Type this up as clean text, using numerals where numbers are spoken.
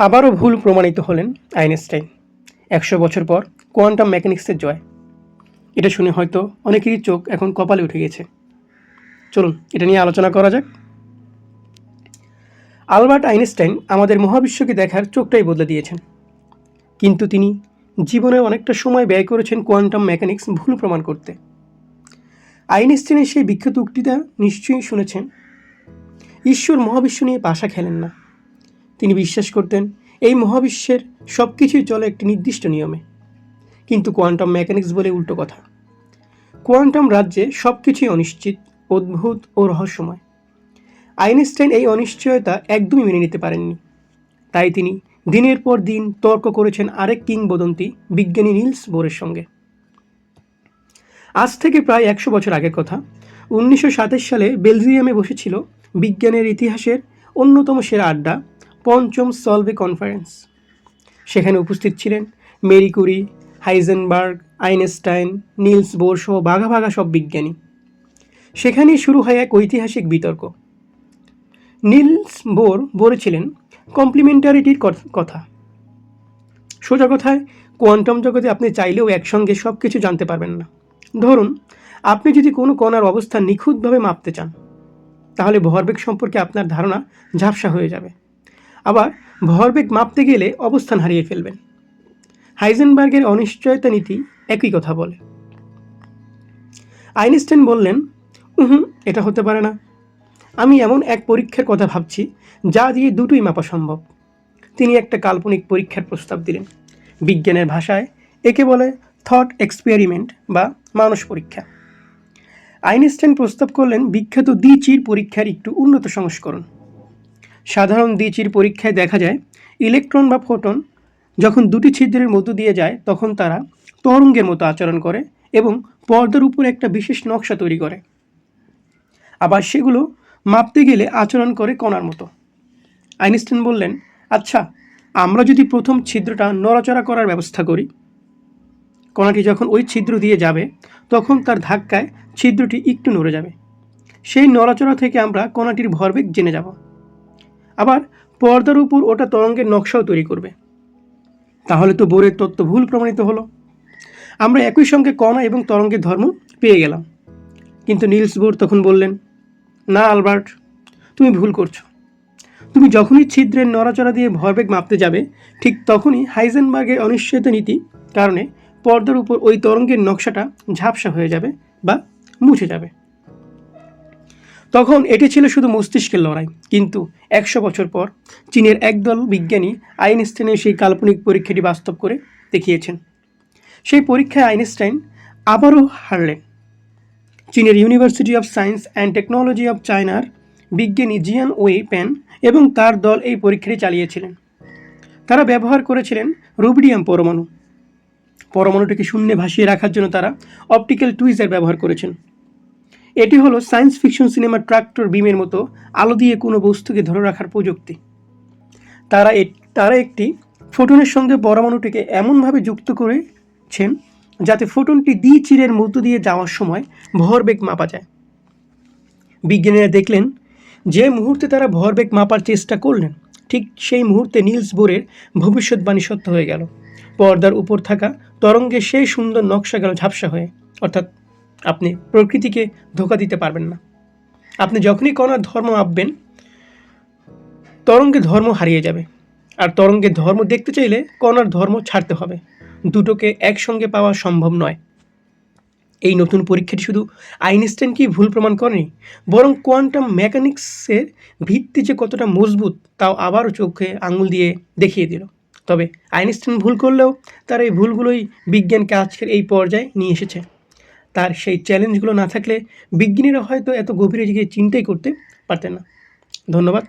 আবারও ভুল প্রমাণিত হলেন আইনস্টাইন। ১০০ বছর পর কোয়ান্টাম মেকানিক্সের জয়। এটা শুনে হয়তো অনেকেরই চোখ এখন কপালে উঠে গেছে। চলুন এটা নিয়ে আলোচনা করা যাক। আলবার্ট আইনস্টাইন আমাদের মহাবিশ্বকে দেখার চোখটাই বদলে দিয়েছেন, কিন্তু তিনি জীবনে অনেকটা সময় ব্যয় করেছেন কোয়ান্টাম মেকানিক্স ভুল প্রমাণ করতে। আইনস্টাইনের সেই বিখ্যাত উক্তিটা নিশ্চয়ই শুনেছেন, ঈশ্বর মহাবিশ্ব নিয়ে পাশা খেলেন না। তিনি বিশ্বাস করতেন এই মহাবিশ্বের সব কিছুই চলে একটি নির্দিষ্ট নিয়মে। কিন্তু কোয়ান্টাম মেকানিক্স বলে উল্টো কথা। কোয়ান্টাম রাজ্যে সব কিছুই অনিশ্চিত, অদ্ভুত ও রহস্যময়। আইনস্টাইন এই অনিশ্চয়তা একদমই মেনে নিতে পারেননি। তাই তিনি দিনের পর দিন তর্ক করেছেন আরেক কিংবদন্তি বিজ্ঞানী নিলস বোরের সঙ্গে। আজ থেকে প্রায় ১০০ বছর আগের কথা। ১৯২৭ সালে বেলজিয়ামে বসেছিল বিজ্ঞানের ইতিহাসের অন্যতম সেরা আড্ডা, পঞ্চম সলভে কনফারেন্স। সেখানে উপস্থিত ছিলেন Marie Curie, Heisenberg, Einstein, Niels Bohr সহ বাঘা বাঘা সব বিজ্ঞানী। সেখানেই শুরু হয় এক ঐতিহাসিক বিতর্ক। নিলস বোর বলেছিলেন কমপ্লিমেন্টারিটির কথা। সোজা কথায়, কোয়ান্টাম জগতে আপনি চাইলেও একসঙ্গে সব কিছু জানতে পারবেন না। ধরুন, আপনি যদি কোনো কণার অবস্থান নিখুঁতভাবে মাপতে চান, তাহলে ভরবেগ সম্পর্কে আপনার ধারণা ঝাপসা হয়ে যাবে। আবার ভরবেগ মাপতে গেলে অবস্থান হারিয়ে ফেলবেন। হাইজেনবার্গের অনিশ্চয়তা নীতি একই কথা বলে। আইনস্টাইন বললেন, এটা হতে পারে না। আমি এমন এক পরীক্ষার কথা ভাবছি যা দিয়ে দুটোই মাপা সম্ভব। তিনি একটা কাল্পনিক পরীক্ষার প্রস্তাব দিলেন। বিজ্ঞানের ভাষায় একে বলে থট এক্সপেরিমেন্ট বা মানস পরীক্ষা। আইনস্টাইন প্রস্তাব করলেন বিখ্যাত দ্বিচির পরীক্ষার একটু উন্নত সংস্করণ। সাধারণ দ্বিচির পরীক্ষায় দেখা যায় ইলেকট্রন বা ফোটন যখন দুটি ছিদ্রের মধ্য দিয়ে যায় তখন তারা তরঙ্গের মতো আচরণ করে এবং পর্দার উপর একটা বিশেষ নকশা তৈরি করে। আবার সেগুলো মাপতে গেলে আচরণ করে কণার মতো। আইনস্টাইন বললেন, আচ্ছা, আমরা যদি প্রথম ছিদ্রটা নড়াচড়া করার ব্যবস্থা করি, কণাটি যখন ওই ছিদ্র দিয়ে যাবে তখন তার ধাক্কায় ছিদ্রটি একটু নড়ে যাবে। সেই নড়াচড়া থেকে আমরা কণাটির ভরবেগ জেনে যাব। আবার পর্দার উপর ওটা তরঙ্গের নকশাও তৈরি করবে। তাহলে তো বোরের তত্ত্ব ভুল প্রমাণিত হলো। আমরা একই সঙ্গে কণা এবং তরঙ্গের ধর্ম পেয়ে গেলাম। কিন্তু নিলস বোর তখন বললেন, না আলবার্ট, তুমি ভুল করছো। তুমি যখনই ছিদ্রের নড়াচড়া দিয়ে ভরবেগ মাপতে যাবে, ঠিক তখনই হাইজেনবার্গের অনিশ্চয়তা নীতি কারণে পর্দার উপর ওই তরঙ্গের নকশাটা ঝাপসা হয়ে যাবে বা মুছে যাবে। তখন এটি ছিল শুধু মস্তিষ্কের লড়াই। কিন্তু ১০০ বছর পর চীনের একদল বিজ্ঞানী আইনস্টাইনের সেই কাল্পনিক পরীক্ষাটি বাস্তব করে দেখিয়েছেন। সেই পরীক্ষায় আইনস্টাইন আবারও হারলেন। চীনের university of science and technology of চায়নার বিজ্ঞানী জিয়ান ওয়ে প্যান এবং তার দল এই পরীক্ষাটি চালিয়েছিলেন। তারা ব্যবহার করেছিলেন রুবিডিয়াম পরমাণু। পরমাণুটিকে শূন্যে ভাসিয়ে রাখার জন্য তারা অপটিক্যাল টুইজার ব্যবহার করেছেন। এটি হলো সায়েন্স ফিকশন সিনেমার ট্রাক্টর বিমের মতো আলো দিয়ে কোনো বস্তুকে ধরে রাখার প্রযুক্তি। তারা একটি ফোটনের সঙ্গে পরমাণুটিকে এমনভাবে যুক্ত করেছেন যাতে ফোটনটি দ্বিচিরের মধ্য দিয়ে যাওয়ার সময় ভরবেগ মাপা যায়। বিজ্ঞানীরা দেখলেন, যে মুহূর্তে তারা ভরবেগ মাপার চেষ্টা করলেন, ঠিক সেই মুহূর্তে নিলস বোরের ভবিষ্যৎবাণী সত্য হয়ে গেল। পর্দার উপর থাকা তরঙ্গের সেই সুন্দর নকশা গেল ঝাপসা হয়ে। অর্থাৎ আপনি প্রকৃতিকে ধোঁকা দিতে পারবেন না। আপনি যখনই কণার ধর্ম মাপবেন, তরঙ্গের ধর্ম হারিয়ে যাবে। আর তরঙ্গের ধর্ম দেখতে চাইলে কণার ধর্ম ছাড়তে হবে। দুটোকে একসঙ্গে পাওয়া সম্ভব নয়। এই নতুন পরীক্ষাটি শুধু আইনস্টাইনকেই ভুল প্রমাণ করেনি, বরং কোয়ান্টাম মেকানিক্সের ভিত্তি যে কতটা মজবুত তাও আবারও চোখে আঙুল দিয়ে দেখিয়ে দিল। তবে আইনস্টাইন ভুল করলেও তার এই ভুলগুলোই বিজ্ঞানকে আজকের এই পর্যায়ে নিয়ে এসেছে। তার সেই চ্যালেঞ্জগুলো না থাকলে বিজ্ঞানীরা হয়তো এত গভীরে গিয়ে চিন্তাই করতে পারতেন না। ধন্যবাদ।